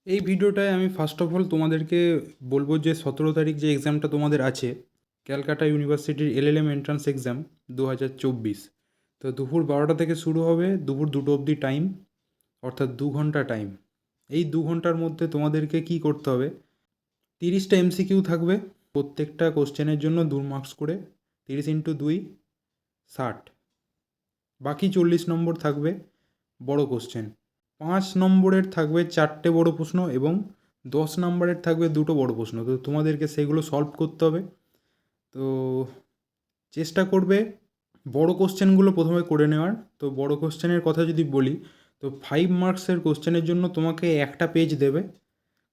এই ভিডিওটায় আমি first of all তোমাদেরকে বলবো যে 17 তারিখ যে এক্সামটা তোমাদের আছে, ক্যালকাটা ইউনিভার্সিটির এলএলএম এন্ট্রান্স এক্সাম 2024। তো দুপুর 12টা থেকে শুরু হবে, দুপুর 2টো অবধি টাইম, অর্থাৎ 2 ঘন্টা টাইম। এই 2 ঘন্টার মধ্যে তোমাদেরকে কি করতে হবে, 30টা এমসিকিউ থাকবে, প্রত্যেকটা কোশ্চেনের জন্য 2 মার্কস করে, 30 × 2 60। বাকি 40 নম্বর থাকবে বড় কোশ্চেন। 5 নম্বরের থাকবে 4টে বড় প্রশ্ন এবং 10 নম্বরের থাকবে 2টো বড় প্রশ্ন। তো তোমাদেরকে সেগুলো সলভ করতে হবে। তো চেষ্টা করবে বড় কোশ্চেনগুলো প্রথমে করে নেওয়ার। তো বড় কোশ্চেনের কথা যদি বলি, তো 5 মার্কসের কোশ্চেনের জন্য তোমাকে একটা পেজ দেবে,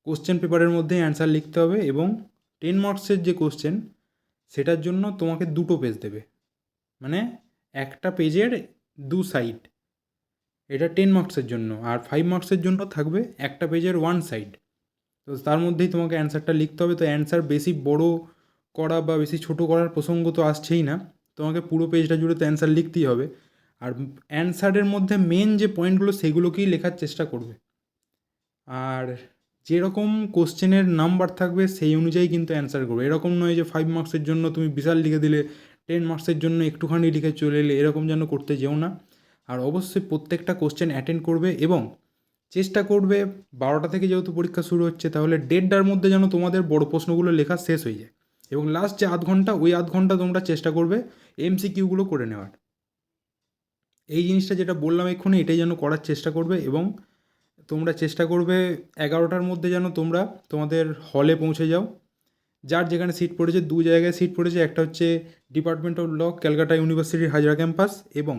কোশ্চেন পেপারের মধ্যে অ্যান্সার লিখতে হবে, এবং 10 মার্কসের যে কোশ্চেন সেটার জন্য তোমাকে 2টো পেজ দেবে, মানে একটা পেজের 2 সাইড। এটা 10 মার্কসের জন্য। আর 5 মার্কসের জন্য থাকবে একটা পেজের 1 সাইড। তো তার মধ্যেই তোমাকে অ্যান্সারটা লিখতে হবে। তো অ্যান্সার বেশি বড় করা বা বেশি ছোট করার প্রসঙ্গ তো আসছেই না, তোমাকে পুরো পেজটা জুড়ে তো অ্যান্সার লিখতেই হবে। আর অ্যান্সারের মধ্যে মেন যে পয়েন্টগুলো সেগুলোকেই লেখার চেষ্টা করবে। আর যেরকম কোশ্চেনের নাম্বার থাকবে সেই অনুযায়ী কিন্তু অ্যান্সার করবে। এরকম নয় যে 5 মার্কসের জন্য তুমি বিশাল লিখে দিলে, 10 মার্কসের জন্য একটুখানি লিখে চলে এলে, এরকম যেন করতে যেও না। আর অবশ্যই প্রত্যেকটা কোশ্চেন অ্যাটেন্ড করবে এবং চেষ্টা করবে 12টা থেকে যেহেতু পরীক্ষা শুরু হচ্ছে, তাহলে 1:30টার মধ্যে যেন তোমাদের বড় প্রশ্নগুলো লেখা শেষ হয়ে যায়। এবং লাস্ট যে আধ ঘন্টা, ওই আধ ঘন্টা তোমরা চেষ্টা করবে এমসিকিউগুলো করে নেওয়ার। এই জিনিসটা যেটা বললাম এক্ষুনি, এটাই যেন করার চেষ্টা করবে। এবং তোমরা চেষ্টা করবে 11টার মধ্যে যেন তোমরা তোমাদের হলে পৌঁছে যাও। যার যেখানে সিট পড়েছে, 2 জায়গায় সিট পড়েছে, একটা হচ্ছে ডিপার্টমেন্ট অফ ল, ক্যালকাটা ইউনিভার্সিটির হাজরা ক্যাম্পাস, এবং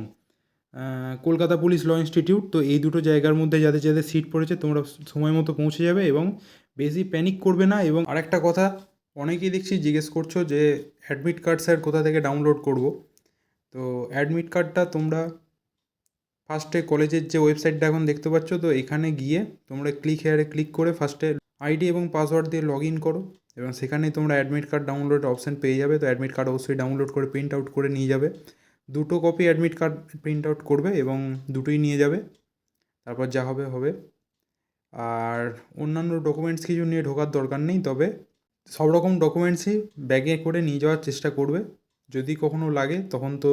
কলকাতা পুলিশ ল ইনস্টিটিউট। তো এই দুটো জায়গার মধ্যে যাদের যাদের সিট পড়েছে তোমরা সময় মতো পৌঁছে যাবে এবং বেশি প্যানিক করবে না। এবং আরেকটা কথা, অনেকেই দেখছি জিজ্ঞেস করছো যে অ্যাডমিট কার্ড স্যার কোথা থেকে ডাউনলোড করব। তো অ্যাডমিট কার্ডটা তোমরা ফার্স্টে কলেজের যে ওয়েবসাইটটা এখন দেখতে পাচ্ছ, তো এখানে গিয়ে তোমরা ক্লিক হেয়ারে ক্লিক করে ফার্স্টে আইডি এবং পাসওয়ার্ড দিয়ে লগ ইন করো, এবং সেখানেই তোমরা অ্যাডমিট কার্ড ডাউনলোড অপশান পেয়ে যাবে। তো অ্যাডমিট কার্ড অবশ্যই ডাউনলোড করে প্রিন্ট আউট করে নিয়ে যাবে। 2টো copy admit card print out করবে এবং দুটোই নিয়ে যাবে। তারপর যা হবে হবে। আর অন্যান্য ডকুমেন্টস কিছু নিয়ে ঢোকার দরকার নেই, তবে সব রকম ডকুমেন্টসই ব্যাগে করে নিয়ে যাওয়ার চেষ্টা করবে। যদি কখনো লাগে তখন তো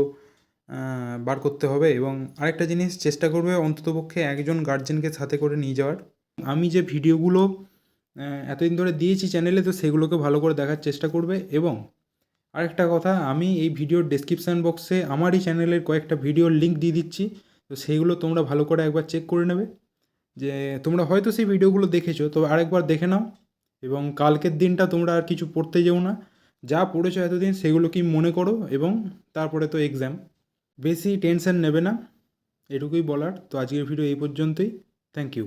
বার করতে হবে। এবং আরেকটা জিনিস, চেষ্টা করবে অন্ততপক্ষে একজন গার্জেনকে সাথে করে নিয়ে যাওয়ার। আমি যে ভিডিওগুলো এতদিন ধরে দিয়েছি চ্যানেলে, তো সেগুলোকে ভালো করে দেখার চেষ্টা করবে। এবং আরেকটা কথা, আমি এই ভিডিওর ডেসক্রিপশান বক্সে আমারই চ্যানেলের কয়েকটা ভিডিওর লিঙ্ক দিয়ে দিচ্ছি। তো সেইগুলো তোমরা ভালো করে একবার চেক করে নেবে। যে তোমরা হয়তো সেই ভিডিওগুলো দেখেছো, তো আরেকবার দেখে নাও। এবং কালকের দিনটা তোমরা আর কিছু পড়তে যেও না, যা পড়েছো এতদিন সেগুলোকেই মনে করো। এবং তারপরে তো এক্সাম, বেশি টেনশন নেবে না, এটুকুই বলার। তো আজকের ভিডিও এই পর্যন্তই। Thank you.